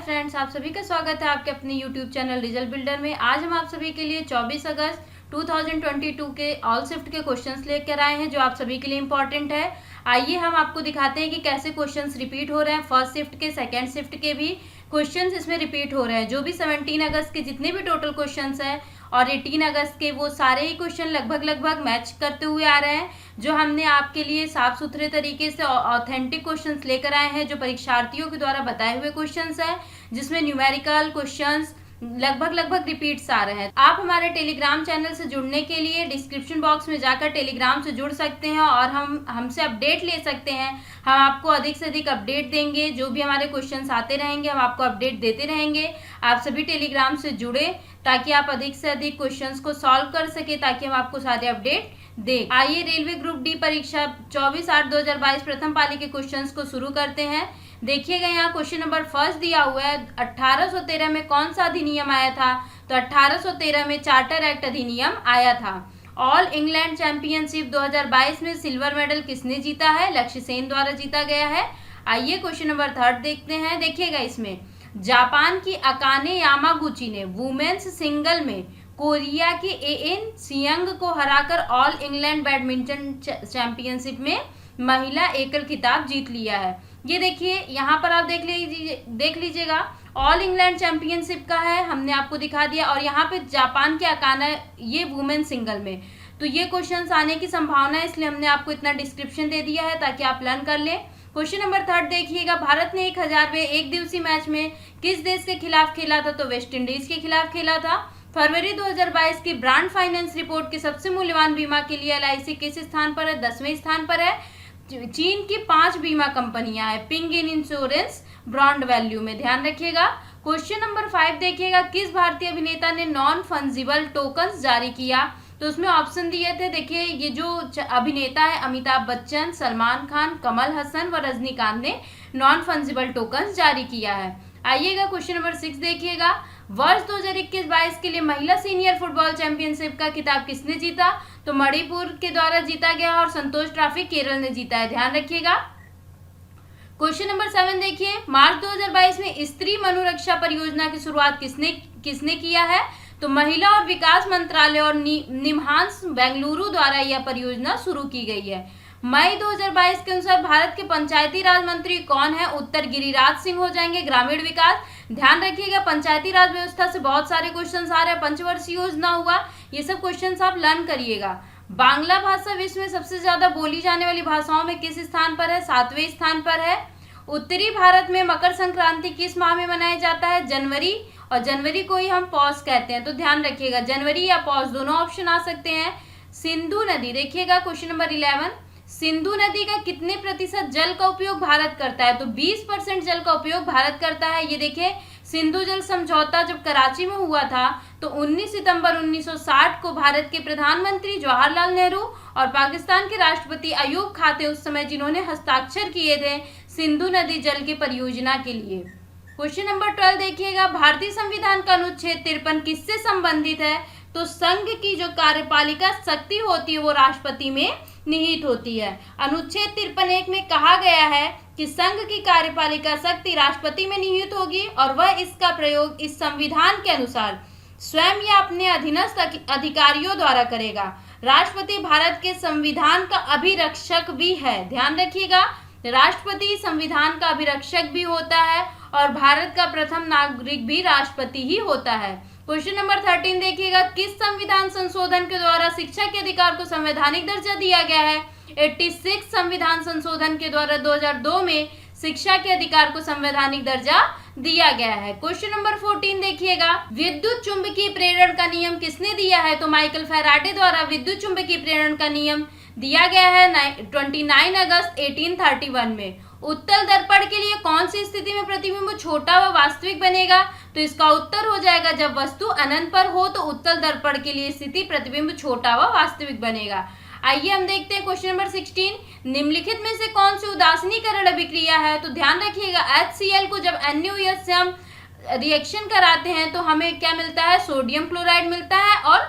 Friends, आप सभी का स्वागत है आपके अपने यूट्यूब चैनल रिजल्ट बिल्डर में। आज हम आप सभी के लिए 24 अगस्त 2022 के ऑल शिफ्ट के क्वेश्चंस लेकर आए हैं जो आप सभी के लिए इम्पोर्टेंट है। आइए हम आपको दिखाते हैं कि कैसे क्वेश्चंस रिपीट हो रहे हैं। फर्स्ट शिफ्ट के, सेकेंड शिफ्ट के भी क्वेश्चंस इसमें रिपीट हो रहे हैं। जो भी 17 अगस्त के जितने भी टोटल क्वेश्चंस हैं और 18 अगस्त के, वो सारे ही क्वेश्चन लगभग मैच करते हुए आ रहे हैं। जो हमने आपके लिए साफ सुथरे तरीके से ऑथेंटिक क्वेश्चंस लेकर आए हैं, जो परीक्षार्थियों के द्वारा बताए हुए क्वेश्चंस हैं, जिसमें न्यूमेरिकल क्वेश्चंस लगभग रिपीट्स आ रहे हैं। आप हमारे टेलीग्राम चैनल से जुड़ने के लिए डिस्क्रिप्शन बॉक्स में जाकर टेलीग्राम से जुड़ सकते हैं और हमसे अपडेट ले सकते हैं। हम आपको अधिक से अधिक अपडेट देंगे। जो भी हमारे क्वेश्चंस आते रहेंगे हम आपको अपडेट देते रहेंगे। आप सभी टेलीग्राम से जुड़े ताकि आप अधिक से अधिक क्वेश्चंस को सॉल्व कर सके, ताकि हम आपको सारे अपडेट दें। आइए रेलवे ग्रुप डी परीक्षा 24/8/2022 प्रथम पाली के क्वेश्चंस को शुरू करते हैं। देखिएगा यहाँ क्वेश्चन नंबर फर्स्ट दिया हुआ है, 1813 में कौन सा अधिनियम आया था? तो 1813 में चार्टर एक्ट अधिनियम आया था। ऑल इंग्लैंड चैंपियनशिप 2022 में सिल्वर मेडल किसने जीता है? लक्ष्य सेन द्वारा जीता गया है। आइए क्वेश्चन नंबर थर्ड देखते हैं। देखिएगा इसमें, जापान की अकाने यामागुची ने वुमेन्स सिंगल में कोरिया की एएन सियंग को हराकर ऑल इंग्लैंड बैडमिंटन चैंपियनशिप में महिला एकल खिताब जीत लिया है। ये देखिए यहाँ पर आप देख लीजिएगा, ऑल इंग्लैंड चैंपियनशिप का है, हमने आपको दिखा दिया। और यहाँ पे जापान के अकाना, ये वुमेन सिंगल में, तो ये क्वेश्चंस आने की संभावना है, इसलिए हमने आपको इतना डिस्क्रिप्शन दे दिया है ताकि आप लर्न कर लें। क्वेश्चन नंबर थर्ड देखिएगा, भारत ने 1000वें एक दिवसीय मैच में किस देश के खिलाफ खेला था? तो वेस्ट इंडीज के खिलाफ खेला था। फरवरी 2022 की ब्रांड फाइनेंस रिपोर्ट के सबसे मूल्यवान बीमा के लिए एलआईसी किस स्थान पर है? 10वें स्थान पर है। चीन की 5 बीमा कंपनियां हैं पिंग इन इंश्योरेंस ब्रॉन्ड वैल्यू में, ध्यान रखिएगा। क्वेश्चन नंबर 5 देखिएगा, किस भारतीय अभिनेता ने नॉन फंजिबल टोकन्स जारी किया? तो उसमें ऑप्शन दिए थे, देखिए ये जो अभिनेता है अमिताभ बच्चन, सलमान खान, कमल हसन व रजनीकांत ने नॉन फंजिबल टोकन्स जारी किया है। आइएगा क्वेश्चन नंबर 6 देखिएगा, वर्ष 2021-22 के लिए महिला सीनियर फुटबॉल चैंपियनशिप का खिताब किसने जीता? तो मणिपुर के द्वारा जीता गया और संतोष ट्रॉफी केरल ने जीता है, ध्यान रखिएगा। क्वेश्चन नंबर 7 देखिए, मार्च 2022 में स्त्री मनुरक्षा परियोजना की शुरुआत किसने किया है? तो महिला और विकास मंत्रालय और निमहांस बेंगलुरु द्वारा यह परियोजना शुरू की गई है। मई 2022 के अनुसार भारत के पंचायती राज मंत्री कौन है? उत्तर गिरिराज सिंह हो जाएंगे। ग्रामीण विकास, ध्यान रखिएगा, पंचायती राज व्यवस्था से बहुत सारे क्वेश्चन आ रहे हैं। पंचवर्षीय योजना हुआ, ये सब क्वेश्चन आप लर्न करिएगा। बांग्ला भाषा विश्व में सबसे ज्यादा बोली जाने वाली भाषाओं में किस स्थान पर है? 7वें स्थान पर है। उत्तरी भारत में मकर संक्रांति किस माह में मनाया जाता है? जनवरी, और जनवरी को ही हम पौष कहते हैं, तो ध्यान रखिएगा जनवरी या पौष दोनों ऑप्शन आ सकते हैं। सिंधु नदी देखिएगा, क्वेश्चन नंबर 11, सिंधु नदी का कितने प्रतिशत जल का उपयोग भारत करता है? तो 20% जल का उपयोग भारत करता है। ये देखिए, सिंधु जल समझौता जब कराची में हुआ था तो 19 सितंबर 1960 को भारत के प्रधानमंत्री जवाहरलाल नेहरू और पाकिस्तान के राष्ट्रपति अयूब खान थे उस समय, जिन्होंने हस्ताक्षर किए थे सिंधु नदी जल की परियोजना के लिए। क्वेश्चन नंबर 12 देखिएगा, भारतीय संविधान का अनुच्छेद 53 किससे संबंधित है? तो संघ की जो कार्यपालिका शक्ति होती है वो राष्ट्रपति में निहित होती है। अनुच्छेद 53(1) में कहा गया है कि संघ की कार्यपालिका शक्ति राष्ट्रपति में निहित होगी और वह इसका प्रयोग इस संविधान के अनुसार स्वयं या अपने अधीनस्थ अधिकारियों द्वारा करेगा। राष्ट्रपति भारत के संविधान का अभिरक्षक भी है, ध्यान रखिएगा, राष्ट्रपति संविधान का अभिरक्षक भी होता है और भारत का प्रथम नागरिक भी राष्ट्रपति ही होता है। क्वेश्चन नंबर 13 देखिएगा, किस संविधान संशोधन के द्वारा शिक्षा के अधिकार को संवैधानिक दर्जा दिया गया है? 86 संविधान संशोधन के द्वारा 2002 में शिक्षा के अधिकार को संवैधानिक दर्जा दिया गया है। क्वेश्चन नंबर 14 देखिएगा, विद्युत चुंबकीय प्रेरण का नियम किसने दिया है? तो माइकल फैराडे द्वारा विद्युत चुंबकीय प्रेरण का नियम दिया गया है 29 अगस्त 1831 में। उत्तल दर्पण के लिए कौन सी स्थिति में प्रतिबिंब छोटा व वास्तविक बनेगा? तो इसका उत्तर हो जाएगा जब वस्तु अनंत पर हो तो उत्तल दर्पण के लिए स्थिति प्रतिबिंब छोटा व वास्तविक बनेगा। आइए हम देखते हैं क्वेश्चन नंबर 16, निम्नलिखित में से कौन सी उदासीनीकरण अभिक्रिया है? तो ध्यान रखिएगा, HCl को जब NaOH से हम रिएक्शन कराते हैं तो हमें क्या मिलता है? सोडियम क्लोराइड मिलता है और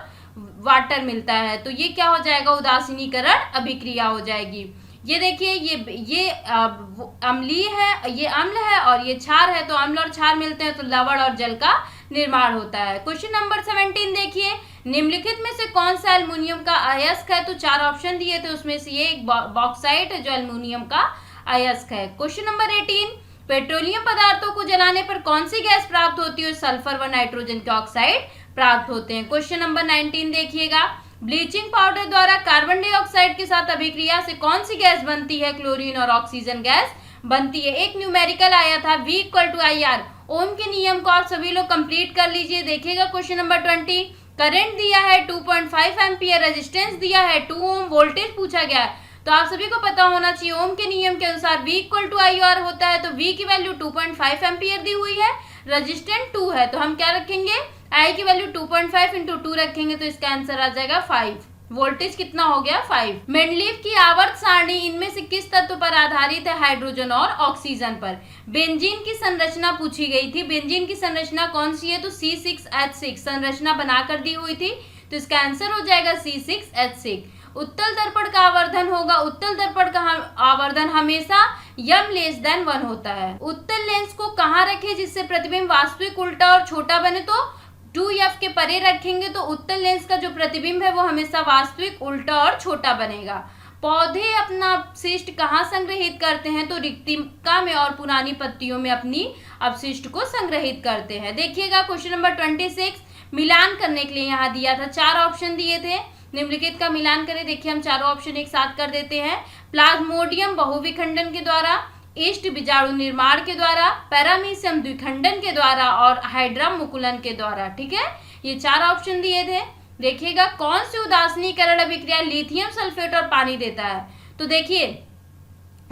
वाटर मिलता है, तो ये क्या हो जाएगा? उदासीनीकरण अभिक्रिया हो जाएगी। ये देखिए ये अम्लीय है, ये अम्ल है और ये क्षार है, तो अम्ल और क्षार मिलते हैं तो लवण और जल का निर्माण होता है। क्वेश्चन नंबर 17 देखिए, निम्नलिखित में से कौन सा एल्युमिनियम का अयस्क है? तो 4 ऑप्शन दिए थे, उसमें से ये एक बॉक्साइट है जो एल्युमिनियम का अयस्क है। क्वेश्चन नंबर 18, पेट्रोलियम पदार्थों को जलाने पर कौन सी गैस प्राप्त होती है? सल्फर व नाइट्रोजन के ऑक्साइड प्राप्त होते हैं। क्वेश्चन नंबर 19 देखिएगा, ब्लीचिंग पाउडर द्वारा कार्बन डाइऑक्साइड के साथ अभिक्रिया से कौन सी गैस बनती है? क्लोरीन और ऑक्सीजन गैस बनती है। एक न्यूमेरिकल आया था V = IR, ओम के नियम को आप सभी लोग कंप्लीट कर लीजिए। देखिएगा क्वेश्चन नंबर 20, करंट दिया है 2.5 एम्पियर, रेजिस्टेंस दिया है 2 ओम, वोल्टेज पूछा गया है। तो आप सभी को पता होना चाहिए ओम के नियम के अनुसार V = IR होता है, तो V की वैल्यू 2.5 एम्पियर दी हुई है, रेजिस्टेंस 2 है, तो हम क्या रखेंगे? I की वैल्यू 2.5 × 2 रखेंगे, तो इसका आंसर आ जाएगा 5। वोल्टेज कितना हो गया? 5। मेंडलीव की आवर्त सारणी इनमें से किस तत्व पर आधारित है? हाइड्रोजन और ऑक्सीजन पर। बेंजीन की संरचना पूछी गई थी, बेंजीन की संरचना कौन सी है? तो C6H6 संरचना बनाकर दी हुई थी, तो इसका आंसर हो जाएगा C6H6। उत्तल दर्पण का आवर्धन होगा, उत्तल दर्पण का आवर्धन हमेशा m<1 होता है। उत्तल लेंस को कहाँ रखें जिससे प्रतिबिंब वास्तविक उल्टा और छोटा बने? तो 2f के परे रखेंगे, तो उत्तल लेंस का जो प्रतिबिंब है वो हमेशा वास्तविक उल्टा और छोटा बनेगा। पौधे अपना अपशिष्ट कहाँ संग्रहित करते हैं? तो रिक्तिका में और पुरानी पत्तियों में अपनी अपशिष्ट को संग्रहित करते हैं। देखिएगा क्वेश्चन नंबर 26, मिलान करने के लिए यहाँ दिया था, 4 ऑप्शन दिए थे, निम्नलिखित का मिलान करें। देखिए हम चारों ऑप्शन एक साथ कर देते हैं। प्लाज्मोडियम बहुविखंडन के द्वारा, ईस्ट बीजाणु निर्माण के द्वारा, पैरामीशियम द्विखंडन के द्वारा और हाइड्रा मुकुलन के द्वारा। ठीक है, ये 4 ऑप्शन दिए थे। देखिएगा कौन सी उदासीनीकरण अभिक्रिया लिथियम सल्फेट और पानी देता है? तो देखिए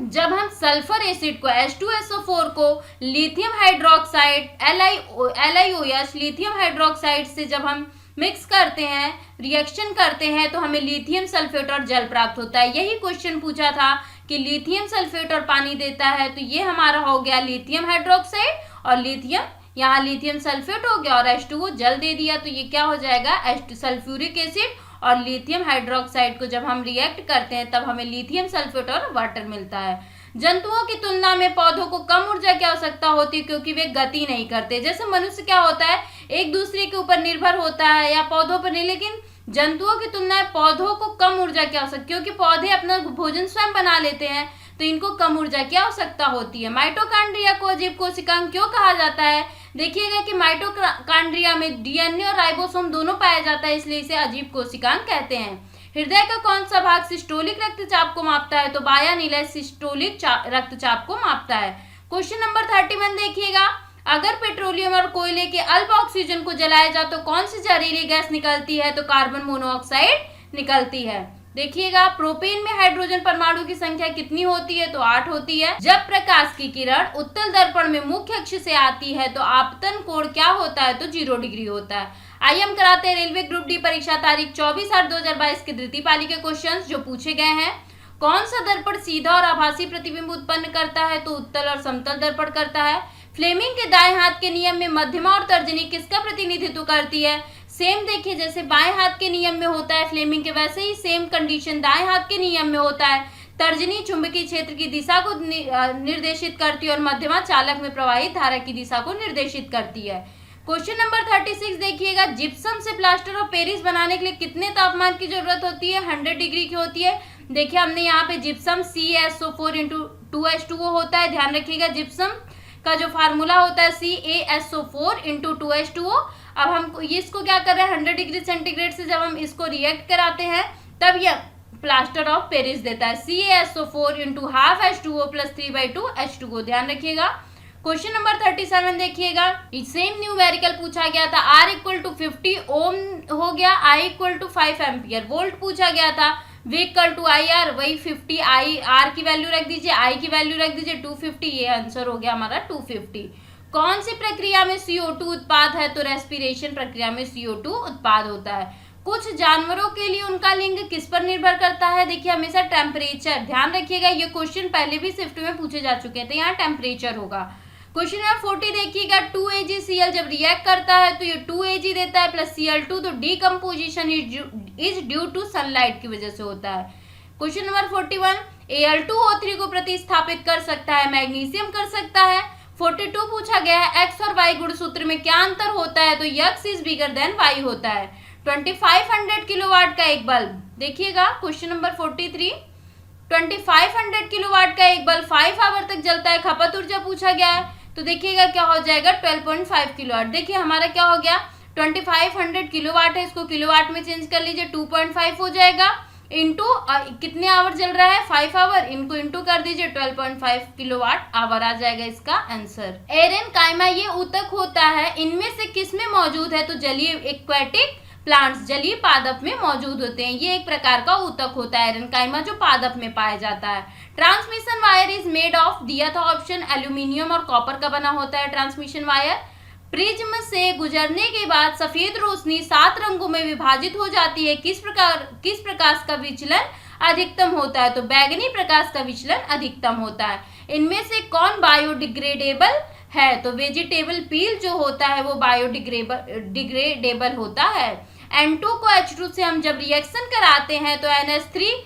जब हम सल्फर एसिड को H2SO4 को lithium hydroxide LiOH lithium hydroxide से जब हम मिक्स करते हैं, रिएक्शन करते हैं, तो हमें लिथियम सल्फेट और जल प्राप्त होता है। यही क्वेश्चन पूछा था कि लिथियम सल्फेट और पानी देता है, तो ये हमारा हो गया लिथियम हाइड्रोक्साइड और लिथियम, यहाँ लिथियम सल्फेट हो गया और H2O जल दे दिया, तो ये क्या हो जाएगा? सल्फ्यूरिक एसिड और लिथियम हाइड्रोक्साइड को जब हम रिएक्ट करते हैं तब हमें लिथियम सल्फेट और वाटर मिलता है। जंतुओं की तुलना में पौधों को कम ऊर्जा की आवश्यकता होती है क्योंकि वे गति नहीं करते। जैसे मनुष्य क्या होता है, एक दूसरे के ऊपर निर्भर होता है या पौधों पर नहीं, लेकिन जंतुओं की तुलना में पौधों को कम ऊर्जा की आवश्यकता, क्योंकि पौधे अपना भोजन स्वयं बना लेते हैं, तो इनको कम ऊर्जा की आवश्यकता होती है। माइटोकॉन्ड्रिया को अजीब कोशिकांग क्यों कहा जाता है? देखिएगा कि माइटोकॉन्ड्रिया में डीएनए और राइबोसोम दोनों पाया जाता है, इसलिए इसे अजीब कोशिकांग कहते हैं। हृदय का कौन सा भाग सिस्टोलिक रक्तचाप को मापता है? तो बायां नीला सिस्टोलिक रक्तचाप को मापता है। क्वेश्चन नंबर 31 देखिएगा, अगर पेट्रोलियम और कोयले के अल्प ऑक्सीजन को जलाया जाए तो कौन सी जहरीली गैस निकलती है? तो कार्बन मोनोऑक्साइड निकलती है। देखिएगा प्रोपेन में हाइड्रोजन परमाणु की संख्या कितनी होती है? तो 8 होती है। जब प्रकाश की किरण उत्तल दर्पण में मुख्य अक्ष से आती है तो आपतन कोण क्या होता है? तो 0 डिग्री होता है। आइए हम कराते हैं रेलवे ग्रुप डी परीक्षा तारीख 24/8/2022 के द्वितीय पाली के क्वेश्चंस जो पूछे गए हैं। कौन सा दर्पण सीधा और आभासी प्रतिबिंब उत्पन्न करता है? तो उत्तल और समतल दर्पण करता है। फ्लेमिंग के दाएं हाथ के नियम में मध्यमा और तर्जनी किसका प्रतिनिधित्व करती है? सेम देखिए जैसे बाएं हाथ के नियम में होता है फ्लेमिंग के, वैसे ही सेम कंडीशन दाएं हाथ के नियम में होता है। तर्जनी चुंबकीय क्षेत्र की दिशा को निर्देशित करती है और मध्यमा चालक में प्रवाहित धारा की दिशा को निर्देशित करती है। क्वेश्चन नंबर 36 देखिएगा, जिप्सम से प्लास्टर ऑफ पेरिस बनाने के लिए कितने तापमान की जरूरत होती है? 100 डिग्री की होती है। देखिए हमने यहाँ पे जिप्सम CaSO4 × 2H2O होता है, ध्यान रखिएगा जिप्सम का जो फार्मूला होता है CaSO4 × 2H2O। अब हम इसको क्या कर रहे हैं, 100 डिग्री सेंटीग्रेड से जब हम इसको रिएक्ट कराते हैं तब यह प्लास्टर ऑफ पेरिस देता है CaSO4 × ½ H2O + 3/2 H2O, ध्यान रखिएगा। क्वेश्चन नंबर 37 देखिएगा, सेम न्यूमेरिकल पूछा गया था। R = 50 ओम हो गया, I = 5 एम्पियर, वोल्ट पूछा गया था। V = IR, वही 50 R की वैल्यू रख दीजिए, I की वैल्यू रख दीजिए 250, ये आंसर हो गया हमारा 250। कौन सी प्रक्रिया में CO2 उत्पाद है? तो रेस्पिरेशन प्रक्रिया में CO2 उत्पाद होता है। कुछ जानवरों के लिए उनका लिंग किस पर निर्भर करता है? देखिए हमेशा टेम्परेचर, ध्यान रखिएगा ये क्वेश्चन पहले भी शिफ्ट में पूछे जा चुके थे, यहाँ टेम्परेचर होगा। क्वेश्चन नंबर 40 देखिएगा, 2AgCl जब रिएक्ट करता है तो ये 2Ag देता है + Cl2, तो decomposition is due to sunlight की वजह से होता है। क्वेश्चन नंबर 41, Al2O3 को प्रतिस्थापित कर सकता है, मैग्नीशियम कर सकता है। 42 पूछा गया है एक्स और वाई गुणसूत्र में क्या अंतर होता है, तो X is bigger than Y होता है। 2500 किलोवाट का एक बल्ब, देखिएगा क्वेश्चन नंबर 43, 2500 किलोवाट का एक बल्ब 5 आवर तक जलता है, खपत ऊर्जा पूछा गया है, तो देखिएगा क्या हो जाएगा 12.5 किलोवाट। देखिए हमारा क्या हो गया, 2500 किलोवाट है, इसको किलोवाट में चेंज कर लीजिए, 2.5 हो जाएगा, इंटू कितने आवर जल रहा है 5 आवर, इनको इंटू कर दीजिए 12.5 किलोवाट आवर आ जाएगा इसका आंसर। एरेनकाइमा ये ऊतक होता है, इनमें से किस में मौजूद है, तो जलीय एक्वेटिक प्लांट्स, जलीय पादप में मौजूद होते हैं, ये एक प्रकार का ऊतक होता है एरेनकाइमा जो पादप में पाया जाता है। Transmission wire is made of, दिया था ऑप्शन, एल्यूमिनियम और कॉपर का बना होता है ट्रांसमिशन वायर। प्रिज्म से गुजरने के बाद सफेद रोशनी 7 रंगों में विभाजित हो जाती है, किस प्रकाश का विचलन अधिकतम होता है, तो बैंगनी प्रकाश का विचलन अधिकतम होता है। इनमें से कौन बायोडिग्रेडेबल है, तो वेजिटेबल पील जो होता है वो बायोडिग्रेडेबल होता है। N2 को H2 से हम जब रिएक्शन कराते हैं तो NH3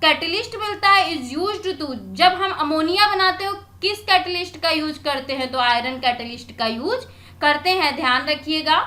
कैटलिस्ट मिलता है, इज यूज्ड टू, जब हम अमोनिया बनाते हो किस कैटलिस्ट का यूज करते हैं, तो आयरन कैटलिस्ट का यूज करते हैं, ध्यान रखिएगा।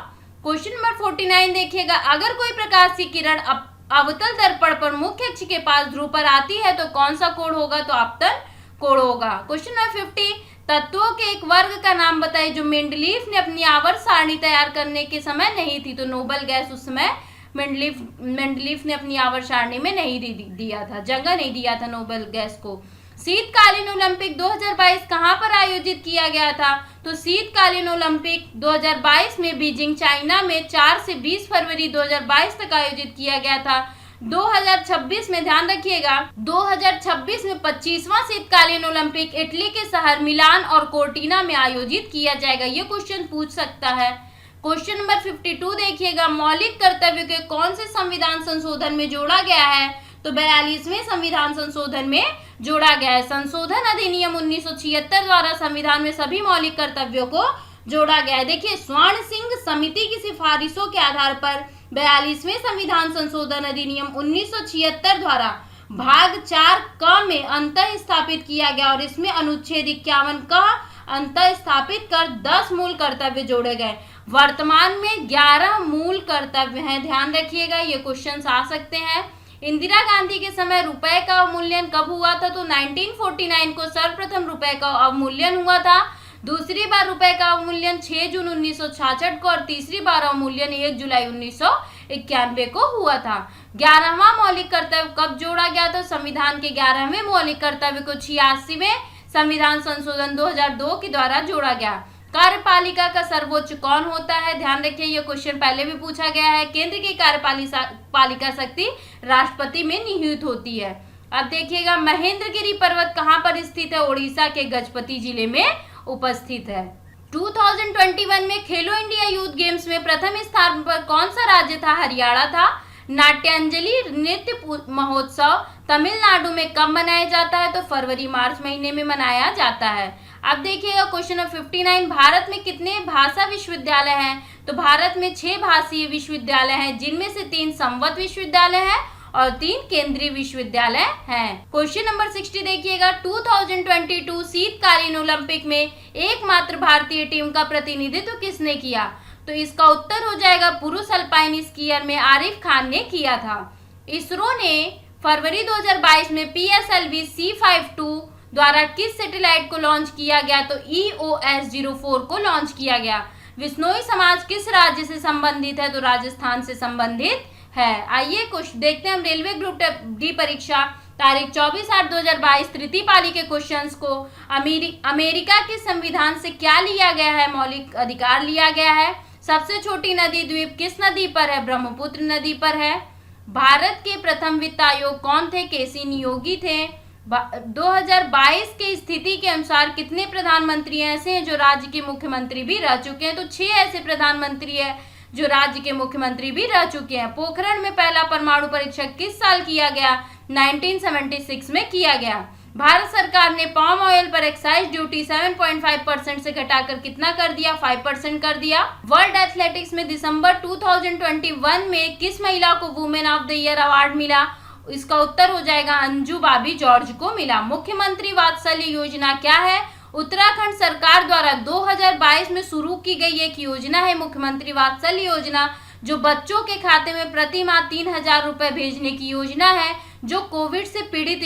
क्वेश्चन नंबर 49 देखिएगा, अगर कोई प्रकाश की किरण अवतल दर्पण पर मुख्य अक्ष के पास ध्रुव पर आती है तो कौन सा कोण होगा, तो आपतन कोण होगा। क्वेश्चन नंबर 50, तत्वों के एक वर्ग का नाम बताइए जो मेंडलीफ ने अपनी आवर्त सारणी तैयार करने के समय नहीं थी, तो नोबल गैस उस समय मेंडलीफ ने अपनी आवर्त सारणी में नहीं दिया था, जगह नहीं दिया था नोबेल गैस को। शीतकालीन ओलंपिक 2022 कहां पर आयोजित किया गया था, तो शीतकालीन ओलंपिक 2022 में बीजिंग चाइना में 4 से 20 फरवरी 2022 तक आयोजित किया गया था। 2026 में ध्यान रखिएगा, 2026 में 25वां शीतकालीन ओलंपिक इटली के शहर मिलान और कोर्टिना में आयोजित किया जाएगा, ये क्वेश्चन पूछ सकता है। क्वेश्चन नंबर 52 देखिएगा, मौलिक कर्तव्य के कौन से संविधान संशोधन में जोड़ा गया है, तो 42वें संविधान संशोधन में जोड़ा गया है। संशोधन अधिनियम 1976 द्वारा संविधान में सभी मौलिक कर्तव्यों को जोड़ा गया है। देखिए स्वर्ण सिंह समिति की सिफारिशों के आधार पर 42वें संविधान संशोधन अधिनियम 1976 द्वारा भाग 4 क में अंतः स्थापित किया गया और इसमें अनुच्छेद 51 का अंतः स्थापित कर 10 मूल कर्तव्य जोड़े गए। वर्तमान में 11 मूल कर्तव्य हैं, ध्यान रखिएगा, ये क्वेश्चन आ सकते हैं। इंदिरा गांधी के समय रुपए का अवमूल्यन कब हुआ था, तो 1949 को सर्वप्रथम रुपए का अवमूल्यन हुआ था। दूसरी बार रुपए का अवमूल्यन 6 जून 1966 को और तीसरी बार अवमूल्यन 1 जुलाई 1991 को हुआ था। 11वां मौलिक कर्तव्य कब जोड़ा गया था, संविधान के 11वें मौलिक कर्तव्य को 86वें संविधान संशोधन 2002 के द्वारा जोड़ा गया। कार्यपालिका का सर्वोच्च कौन होता है, ध्यान रखिए, यह क्वेश्चन पहले भी पूछा गया है। केंद्र की कार्यपालिका शक्ति राष्ट्रपति में निहित होती है। अब देखिएगा, महेंद्रगिरी पर्वत कहां पर स्थित है, उड़ीसा के गजपति जिले में उपस्थित है। 2021 में खेलो इंडिया यूथ गेम्स में प्रथम स्थान पर कौन सा राज्य था, हरियाणा था। नाट्यांजलि नृत्य महोत्सव तमिलनाडु में कब मनाया जाता है, तो फरवरी मार्च महीने में मनाया जाता है। अब देखिएगा क्वेश्चन नंबर 59, भारत में कितने भाषा विश्वविद्यालय हैं, तो भारत में 6 भाषीय विश्वविद्यालय हैं, जिनमें से 3 संवत विश्वविद्यालय हैं और 3 केंद्रीय विश्वविद्यालय हैं। क्वेश्चन नंबर 60 देखिएगा, 2022 शीतकालीन ओलंपिक में एकमात्र भारतीय टीम का प्रतिनिधित्व किसने किया, तो इसका उत्तर हो जाएगा पुरुष अल्पाइन स्कीयर में आरिफ खान ने किया था। इसरो ने फरवरी 2022 में PSLV C52 द्वारा किस सैटेलाइट को लॉन्च किया गया, तो EOS-04 को लॉन्च किया गया। विश्नोई समाज किस राज्य से संबंधित है, तो राजस्थान से संबंधित है। आइए कुछ देखते हैं हम रेलवे ग्रुप डी परीक्षा तारीख 24/8/2022 तृतीय पाली के क्वेश्चंस को। अमेरिका के संविधान से क्या लिया गया है, मौलिक अधिकार लिया गया है। सबसे छोटी नदी द्वीप किस नदी पर है, ब्रह्मपुत्र नदी पर है। भारत के प्रथम वित्त आयोग कौन थे, केसी नियोगी थे। 2022 के स्थिति के अनुसार कितने प्रधानमंत्री ऐसे हैं जो राज्य के मुख्यमंत्री भी रह चुके हैं, तो 6 ऐसे प्रधानमंत्री हैं जो राज्य के मुख्यमंत्री भी रह चुके हैं। पोखरण में पहला परमाणु परीक्षण किस साल किया गया, 1976 में किया गया। भारत सरकार ने पाम ऑयल पर एक्साइज ड्यूटी 7.5% से घटाकर कितना कर दिया, 5% कर दिया। वर्ल्ड एथलेटिक्स में दिसंबर 2021 में किस महिला को women of the year award मिला, इसका उत्तर हो जाएगा अंजू बाबी जॉर्ज को मिला। मुख्यमंत्री वात्सल्य योजना क्या है? उत्तराखंड सरकार द्वारा 2022 में शुरू की गई एक योजना है मुख्यमंत्री वात्सल्य योजना, जो बच्चों के खाते में प्रति माह 3,000 रुपए भेजने की योजना है। जो कोविड से पीड़ित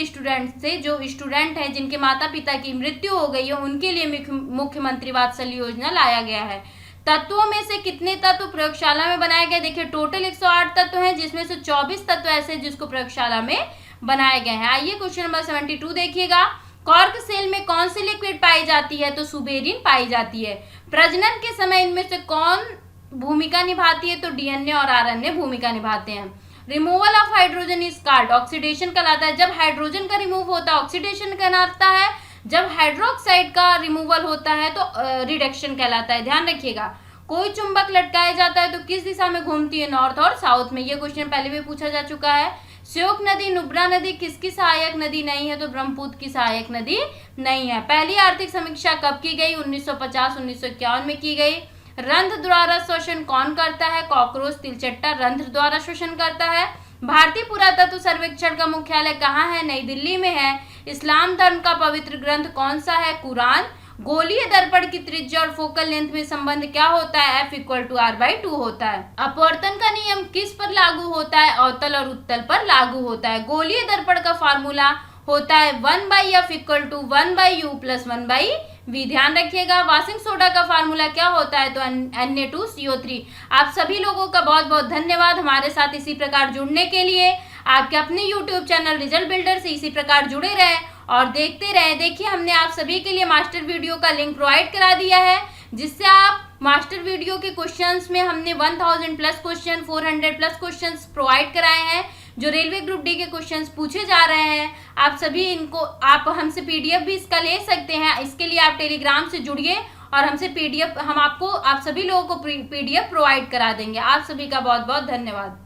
जो स्टूडेंट हैं जिनके माता पिता की मृत्यु हो गई है, उनके लिए मुख्यमंत्री वात्सल्य योजना लाया गया है। तत्वों में से कितने तत्व प्रयोगशाला में बनाए गए? देखिए टोटल 108 तत्व हैं, जिसमें से 24 तत्व ऐसे जिसको प्रयोगशाला में बनाए गए हैं। आइए क्वेश्चन नंबर 72 देखिएगा। कॉर्क सेल में कौन सी लिक्विड पाई जाती है? तो सुबेरिन पाई जाती है। प्रजनन के समय इनमें से कौन भूमिका निभाती है? तो डीएनए और आरएनए भूमिका निभाते हैं। Removal of hydrogen is called, oxidation कहलाता है। जब हाइड्रोजन का रिमूव होता है ऑक्सीडेशन कहलाता है, जब हाइड्रोक्साइड का रिमूवल होता है तो रिडक्शन कहलाता है। ध्यान रखिएगा। कोई चुंबक लटकाया जाता है तो किस दिशा में घूमती है? नॉर्थ और साउथ में। ये क्वेश्चन पहले भी पूछा जा चुका है। श्योक नदी नुब्रा नदी किसकी सहायक नदी नहीं है? तो ब्रह्मपुत्र की सहायक नदी नहीं है। पहली आर्थिक समीक्षा कब की गई? 1950-1951 में की गई। रंध्र द्वारा श्वसन कौन करता है? कॉकरोच तिलचट्टा रंध्र द्वारा श्वसन करता है। भारतीय पुरातत्व सर्वेक्षण का मुख्यालय कहाँ है? नई दिल्ली में है। इस्लाम धर्म का पवित्र ग्रंथ कौन सा है? कुरान। गोलीय दर्पण की त्रिज्या और फोकल लेंथ में संबंध क्या होता है? F=R/2 होता है। अपवर्तन का नियम किस पर लागू होता है? अवतल और उत्तल पर लागू होता है। गोलीय दर्पण का फार्मूला होता है 1/F = 1/U + 1/V। ध्यान रखिएगा। वाशिंग सोडा का फार्मूला क्या होता है? तो Na2CO3। आप सभी लोगों का बहुत बहुत धन्यवाद हमारे साथ इसी प्रकार जुड़ने के लिए। आपके अपने YouTube चैनल रिजल्ट बिल्डर से इसी प्रकार जुड़े रहे और देखते रहे। देखिए हमने आप सभी के लिए मास्टर वीडियो का लिंक प्रोवाइड करा दिया है, जिससे आप मास्टर वीडियो के क्वेश्चंस में हमने 1000+ क्वेश्चन 400+ क्वेश्चंस प्रोवाइड कराए हैं, जो रेलवे ग्रुप डी के क्वेश्चंस पूछे जा रहे हैं। आप सभी इनको आप हमसे PDF भी इसका ले सकते हैं। इसके लिए आप टेलीग्राम से जुड़िए और हमसे PDF हम आपको आप सभी लोगों को PDF प्रोवाइड करा देंगे। आप सभी का बहुत बहुत धन्यवाद।